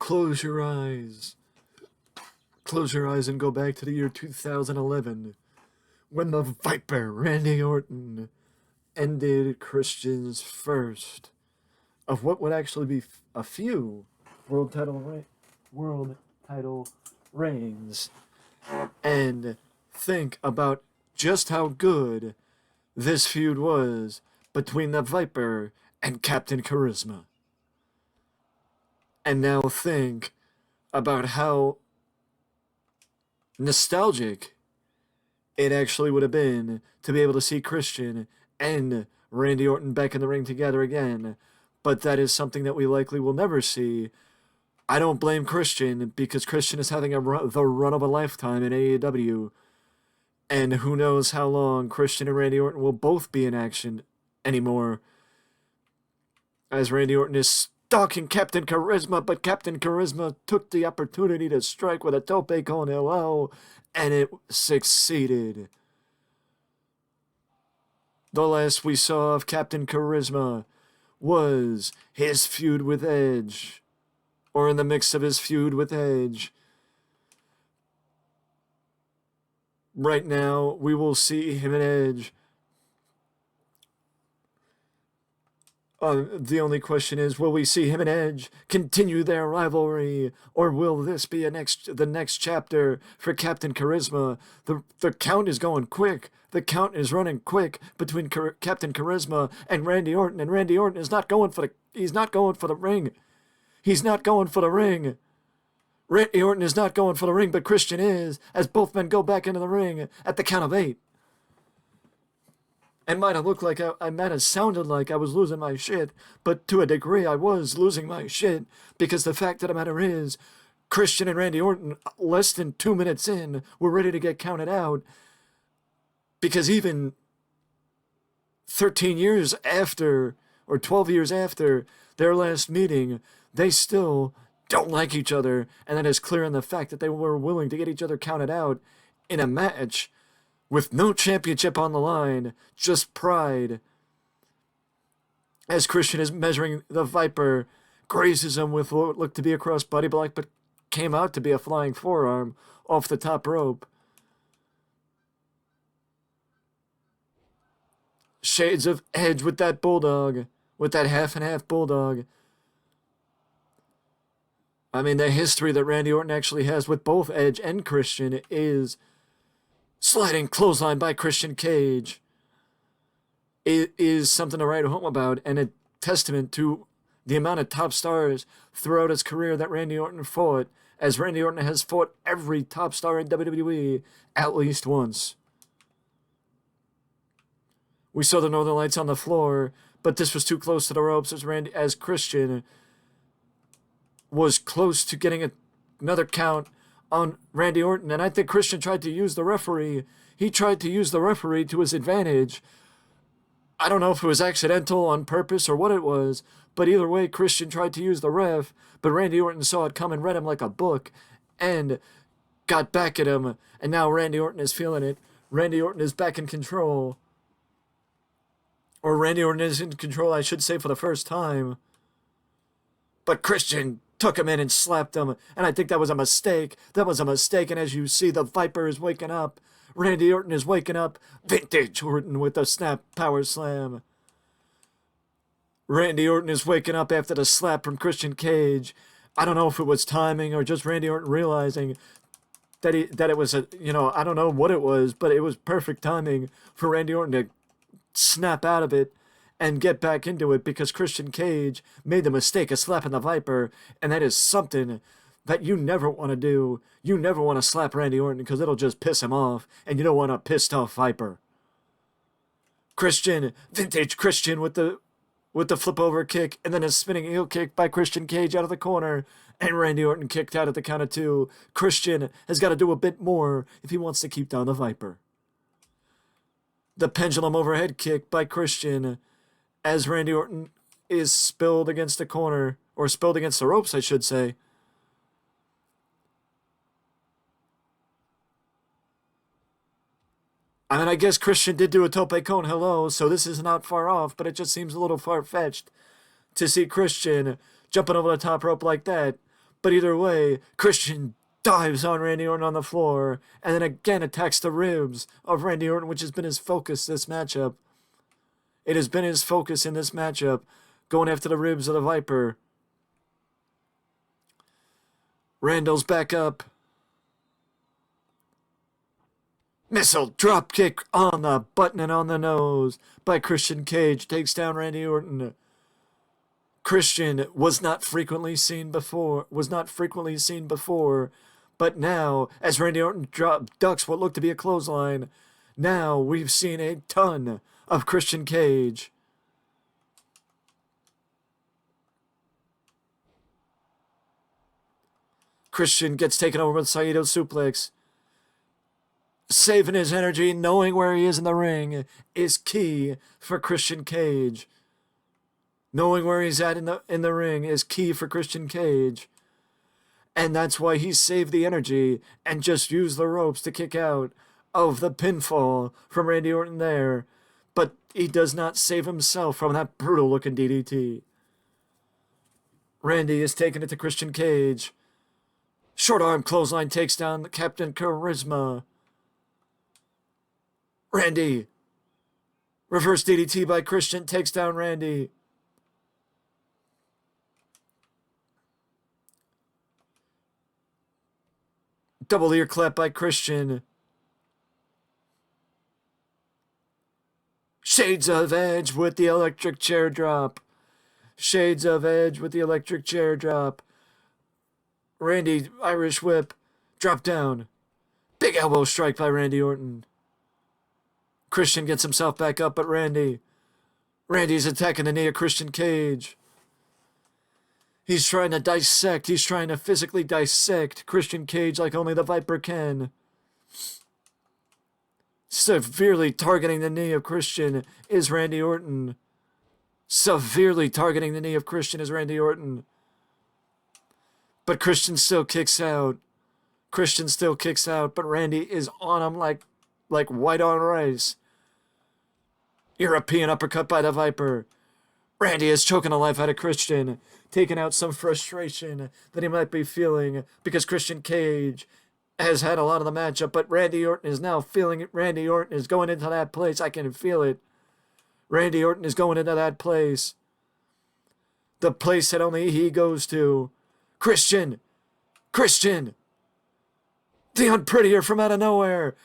close your eyes. Close your eyes and go back to the year 2011 when the Viper, Randy Orton, ended Christian's first of what would actually be a few world title reigns. And think about just how good this feud was between the Viper and Captain Charisma. And now think about how nostalgic it actually would have been to be able to see Christian and Randy Orton back in the ring together again. But that is something that we likely will never see. I don't blame Christian, because Christian is having the run of a lifetime in AEW. And who knows how long Christian and Randy Orton will both be in action anymore. As Randy Orton is stalking Captain Charisma, but Captain Charisma took the opportunity to strike with a tope con hilo, and it succeeded. The last we saw of Captain Charisma was his feud with Edge, or in the mix of his feud with Edge. Right now, we will see him and Edge. The only question is, will we see him and Edge continue their rivalry, or will this be the next chapter for Captain Charisma? The count is going quick. The count is running quick between Captain Charisma and Randy Orton is not going for the ring. He's not going for the ring. Randy Orton is not going for the ring, but Christian is, as both men go back into the ring at the count of 8. It might have looked like I might have sounded like I was losing my shit, but to a degree I was losing my shit, because the fact of the matter is, Christian and Randy Orton, less than 2 minutes in, were ready to get counted out, because even 13 years after, or 12 years after their last meeting, they still don't like each other, and that is clear in the fact that they were willing to get each other counted out in a match with no championship on the line, just pride. As Christian is measuring the Viper, grazes him with what looked to be a crossbody block, but came out to be a flying forearm off the top rope. Shades of Edge with that bulldog, with that half and half bulldog. I mean, the history that Randy Orton actually has with both Edge and Christian is sliding clothesline by Christian Cage. It is something to write home about, and a testament to the amount of top stars throughout his career that Randy Orton fought, as Randy Orton has fought every top star in WWE at least once. We saw the Northern Lights on the floor, but this was too close to the ropes as Christian was close to getting another count on Randy Orton, and I think Christian tried to use the referee. He tried to use the referee to his advantage. I don't know if it was accidental, on purpose, or what it was, but either way, Christian tried to use the ref, but Randy Orton saw it come and read him like a book, and got back at him, and now Randy Orton is feeling it. Randy Orton is back in control. Or Randy Orton is in control, I should say, for the first time. But Christian took him in and slapped him, and I think that was a mistake. That was a mistake, and as you see, the Viper is waking up. Randy Orton is waking up. Vintage Orton with the snap power slam. Randy Orton is waking up after the slap from Christian Cage. I don't know if it was timing or just Randy Orton realizing that it was I don't know what it was, but it was perfect timing for Randy Orton to snap out of it and get back into it, because Christian Cage made the mistake of slapping the Viper, and that is something that you never want to do. You never want to slap Randy Orton, because it'll just piss him off, and you don't want a pissed off Viper. Christian, vintage Christian with the flip over kick, and then a spinning heel kick by Christian Cage out of the corner, and Randy Orton kicked out at the count of 2. Christian has got to do a bit more if he wants to keep down the Viper. The pendulum overhead kick by Christian, as Randy Orton is spilled against the corner, or spilled against the ropes, I should say. I mean, I guess Christian did do a tope con hilo, so this is not far off, but it just seems a little far-fetched to see Christian jumping over the top rope like that. But either way, Christian dives on Randy Orton on the floor and then again attacks the ribs of Randy Orton, which has been his focus this matchup. It has been his focus in this matchup, going after the ribs of the Viper. Randall's back up. Missile drop kick on the button and on the nose by Christian Cage. Takes down Randy Orton. Christian was not frequently seen before, but now, as Randy Orton ducks what looked to be a clothesline, now we've seen a ton of Christian Cage. Christian gets taken over with Saito suplex. Saving his energy, knowing where he is in the ring, is key for Christian Cage. Knowing where he's at in the ring is key for Christian Cage. And that's why he saved the energy and just used the ropes to kick out of the pinfall from Randy Orton there. But he does not save himself from that brutal-looking DDT. Randy is taking it to Christian Cage. Short arm clothesline takes down Captain Charisma. Randy. Reverse DDT by Christian takes down Randy. Double ear clap by Christian. Shades of Edge with the electric chair drop. Shades of Edge with the electric chair drop. Randy, Irish whip. Drop down. Big elbow strike by Randy Orton. Christian gets himself back up, but Randy's attacking the knee of Christian Cage. He's trying to physically dissect Christian Cage like only the Viper can. Severely targeting the knee of Christian is Randy Orton. Severely targeting the knee of Christian is Randy Orton. But Christian still kicks out. But Randy is on him like white on rice. European uppercut by the Viper. Randy is choking the life out of Christian, taking out some frustration that he might be feeling because Christian Cage has had a lot of the matchup, but Randy Orton is now feeling it. Randy Orton is going into that place. I can feel it. Randy Orton is going into that place. The place that only he goes to. Christian! The unprettier from out of nowhere!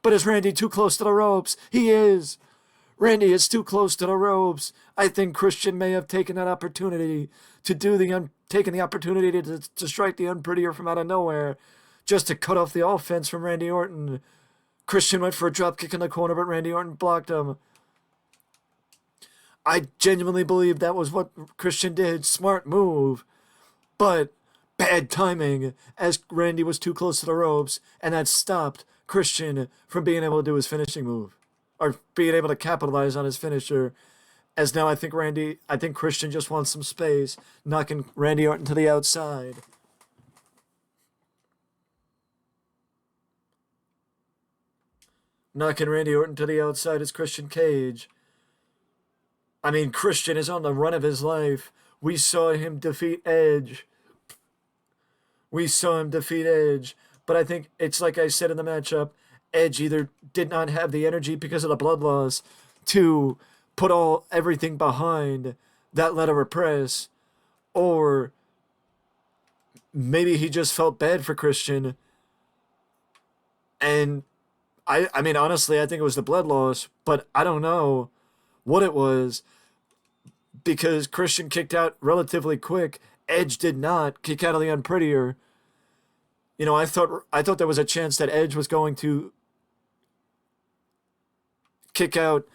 But is Randy too close to the ropes? He is! Randy is too close to the ropes. I think Christian may have taken that opportunity to strike the unprettier from out of nowhere, just to cut off the offense from Randy Orton. Christian went for a drop kick in the corner, but Randy Orton blocked him. I genuinely believe that was what Christian did. Smart move, but bad timing as Randy was too close to the ropes, and that stopped Christian from being able to do his finishing move, or being able to capitalize on his finisher. As now I think Christian just wants some space, knocking Randy Orton to the outside. Knocking Randy Orton to the outside is Christian Cage. I mean, Christian is on the run of his life. We saw him defeat Edge. But I think it's like I said in the matchup, Edge either did not have the energy because of the blood loss to put everything behind that letter of press, or maybe he just felt bad for Christian. And I mean, honestly, I think it was the blood loss, but I don't know what it was, because Christian kicked out relatively quick. Edge did not kick out of the unprettier. You know, I thought there was a chance that Edge was going to kick out,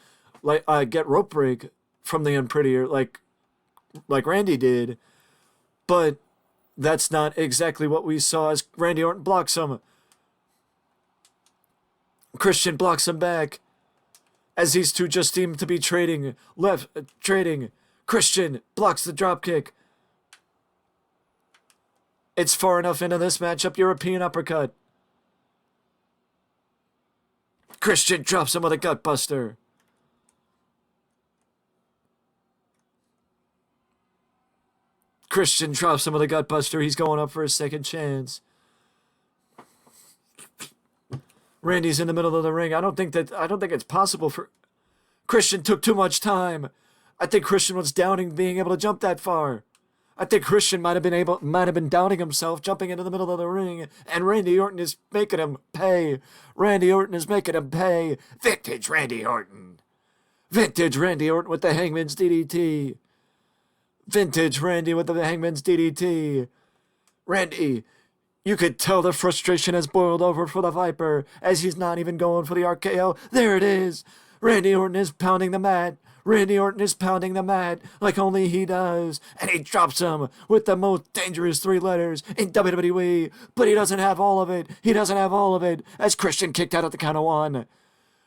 get rope break from the unprettier, like Randy did, but that's not exactly what we saw as Randy Orton blocks him. Christian blocks him back as these two just seem to be trading. Christian blocks the dropkick. It's far enough into this matchup. European uppercut. Christian drops him with a gutbuster. Christian drops him with a gutbuster. He's going up for a second chance. Randy's in the middle of the ring. I don't think it's possible for... Christian took too much time. I think Christian was doubting being able to jump that far. I think Christian might have been doubting himself, jumping into the middle of the ring, and Randy Orton is making him pay. Randy Orton is making him pay. Vintage Randy Orton. Vintage Randy Orton with the Hangman's DDT. Vintage Randy with the Hangman's DDT. Randy, you could tell the frustration has boiled over for the Viper as he's not even going for the RKO. There it is. Randy Orton is pounding the mat. Randy Orton is pounding the mat like only he does. And he drops him with the most dangerous 3 letters in WWE. But he doesn't have all of it. He doesn't have all of it as Christian kicked out at the count of 1.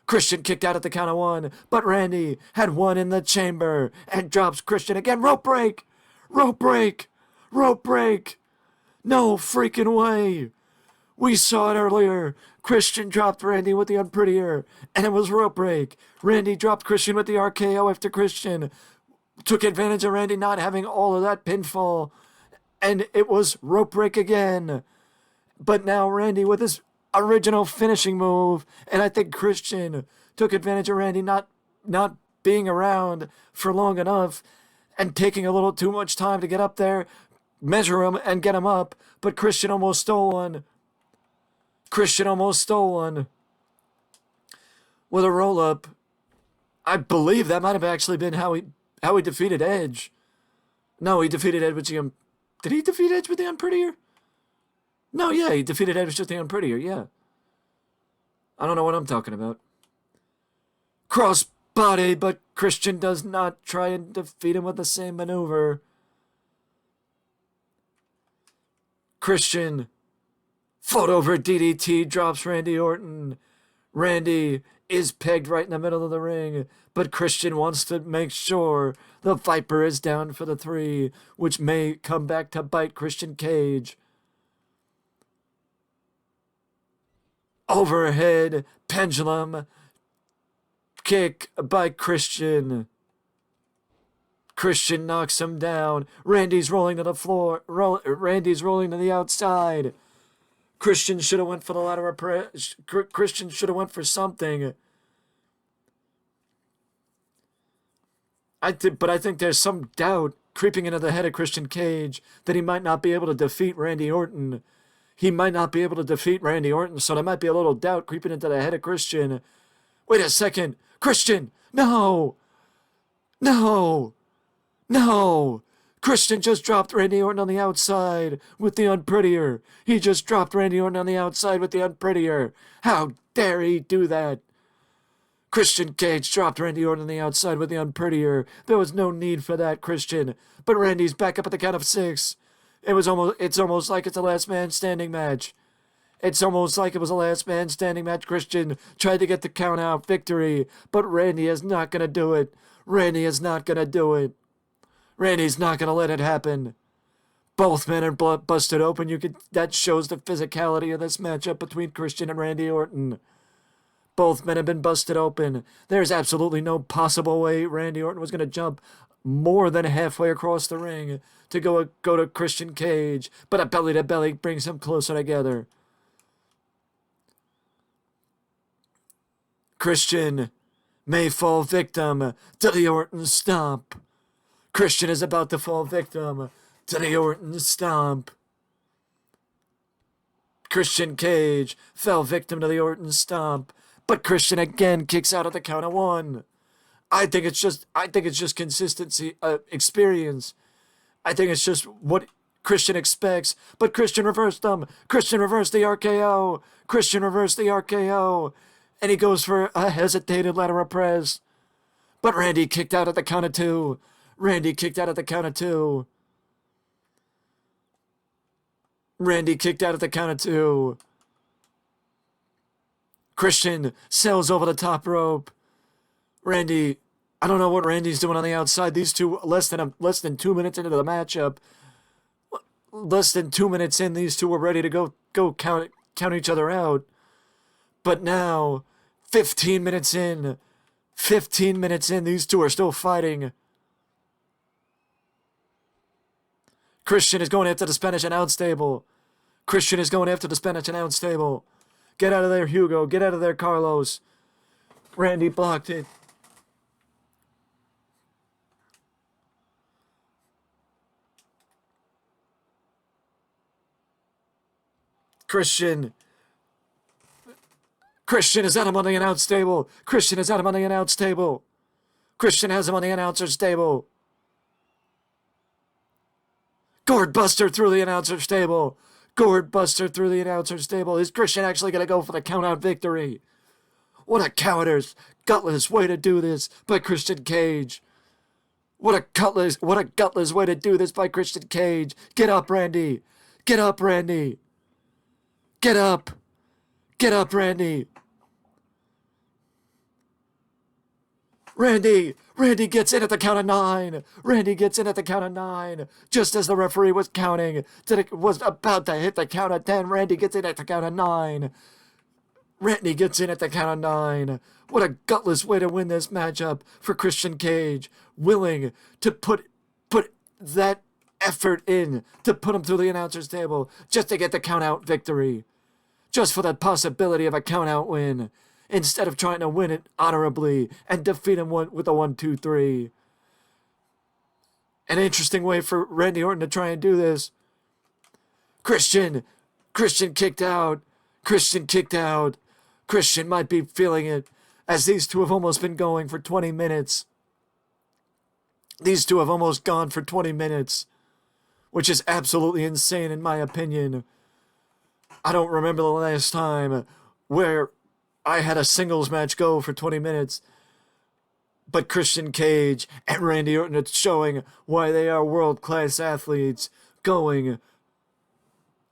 Christian kicked out at the count of 1. But Randy had 1 in the chamber and drops Christian again. Rope break. Rope break. Rope break. No freaking way. We saw it earlier. Christian dropped Randy with the Unprettier, and it was rope break. Randy dropped Christian with the RKO after Christian took advantage of Randy not having all of that pinfall, and it was rope break again. But now Randy with his original finishing move, and I think Christian took advantage of Randy not being around for long enough and taking a little too much time to get up there, measure him, and get him up, but Christian almost stole one. Christian almost stole one with a roll-up. I believe that might have actually been how he defeated Edge. No, he defeated Edge with the... Did he defeat Edge with the Unprettier? No, yeah, he defeated Edge with the Unprettier, yeah. I don't know what I'm talking about. Crossbody, but Christian does not try and defeat him with the same maneuver. Christian... Foot over DDT drops Randy Orton. Randy is pegged right in the middle of the ring, but Christian wants to make sure the Viper is down for the 3, which may come back to bite Christian Cage. Overhead pendulum kick by Christian. Christian knocks him down. Randy's rolling to the floor. Randy's rolling to the outside. Christian should have went for the lateral press. Christian should have went for something. But I think there's some doubt creeping into the head of Christian Cage that he might not be able to defeat Randy Orton. He might not be able to defeat Randy Orton, so there might be a little doubt creeping into the head of Christian. Wait a second. Christian, no! No! No! Christian just dropped Randy Orton on the outside with the Unprettier. He just dropped Randy Orton on the outside with the Unprettier. How dare he do that? Christian Cage dropped Randy Orton on the outside with the Unprettier. There was no need for that, Christian. But Randy's back up at the count of 6. It's almost like it's a last man standing match. It's almost like it was a last man standing match. Christian tried to get the count out victory, but Randy is not going to do it. Randy is not going to do it. Randy's not going to let it happen. Both men are busted open. That shows the physicality of this matchup between Christian and Randy Orton. Both men have been busted open. There's absolutely no possible way Randy Orton was going to jump more than halfway across the ring to go to Christian Cage, but a belly-to-belly brings them closer together. Christian may fall victim to the Orton stomp. Christian is about to fall victim to the Orton stomp. Christian Cage fell victim to the Orton stomp, but Christian again kicks out at the count of 1. I think it's just consistency, experience. I think it's just what Christian expects, but Christian reversed them. Christian reversed the RKO. Christian reversed the RKO, and he goes for a hesitated lateral press. But Randy kicked out at the count of 2. Randy kicked out at the count of 2. Randy kicked out at the count of 2. Christian sails over the top rope. Randy, I don't know what Randy's doing on the outside. These two, less than 2 minutes into the matchup, less than 2 minutes in, these two were ready to go count each other out. But now, 15 minutes in, these two are still fighting. Christian is going after the Spanish announce table. Christian is going after the Spanish announce table. Get out of there, Hugo. Get out of there, Carlos. Randy blocked it. Christian is out of on the announce table. Christian is out of on the announce table. Christian has him on the announcer's table. Gourd Buster through the announcer's table. Gourd Buster through the announcer's table. Is Christian actually going to go for the count-out victory? What a cowardice, gutless way to do this by Christian Cage. What a gutless way to do this by Christian Cage. Get up, Randy. Get up, Randy. Get up. Get up, Randy. Randy gets in at the count of 9. Randy gets in at the count of 9. Just as the referee was counting, was about to hit the count of 10. Randy gets in at the count of 9. Randy gets in at the count of 9. What a gutless way to win this matchup for Christian Cage. Willing to put that effort in to put him through the announcer's table just to get the count-out victory. Just for the possibility of a count-out win. Instead of trying to win it honorably and defeat him with a 1-2-3. An interesting way for Randy Orton to try and do this. Christian kicked out. Christian might be feeling it, as these two have almost been going for 20 minutes. These two have almost gone for 20 minutes, which is absolutely insane in my opinion. I don't remember the last time where I had a singles match go for 20 minutes, but Christian Cage and Randy Orton are showing why they are world-class athletes, going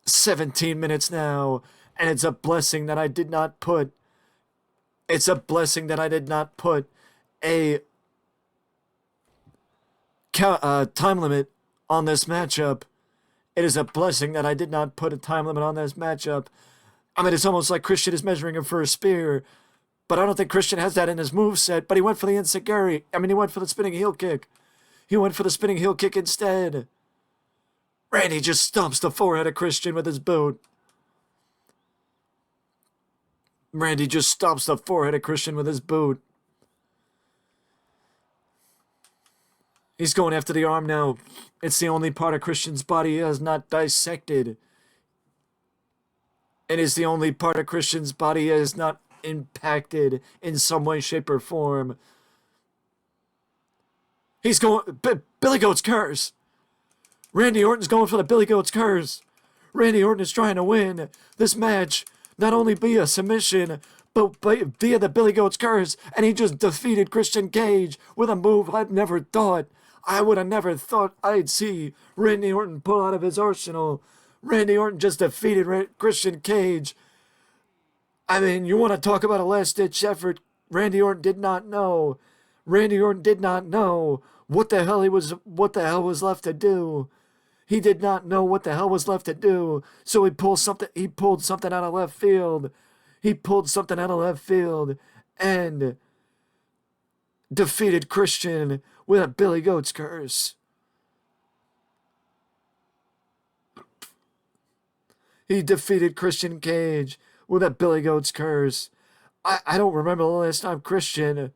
17 minutes now, and it's a blessing that I did not put a time limit on this matchup. It is a blessing that I did not put a time limit on this matchup. I mean, it's almost like Christian is measuring him for a spear, but I don't think Christian has that in his moveset, but he went for the enziguri. He went for the spinning heel kick. He went for the spinning heel kick instead. Randy just stomps the forehead of Christian with his boot. Randy just stomps the forehead of Christian with his boot. He's going after the arm now. It's the only part of Christian's body he has not dissected. It is the only part of Christian's body that is not impacted in some way, shape, or form. He's going... Billy Goat's Curse! Randy Orton's going for the Billy Goat's Curse! Randy Orton is trying to win this match, not only via submission, but via the Billy Goat's Curse, and he just defeated Christian Cage with a move I would have never thought I'd see Randy Orton pull out of his arsenal. Randy Orton just defeated Christian Cage. I mean, you want to talk about a last-ditch effort? Randy Orton did not know. Randy Orton did not know what the hell was left to do. He did not know what the hell was left to do. So he pulled something out of left field. And defeated Christian with a Billy Goat's Curse. He defeated Christian Cage with a Billy Goat's Curse. I don't remember the last time Christian...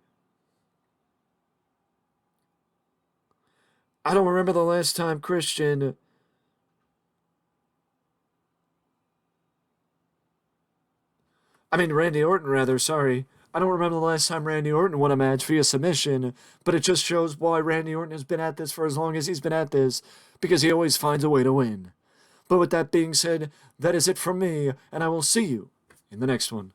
Randy Orton, rather, sorry. I don't remember the last time Randy Orton won a match via submission, but it just shows why Randy Orton has been at this for as long as he's been at this, because he always finds a way to win. But with that being said, that is it from me, and I will see you in the next one.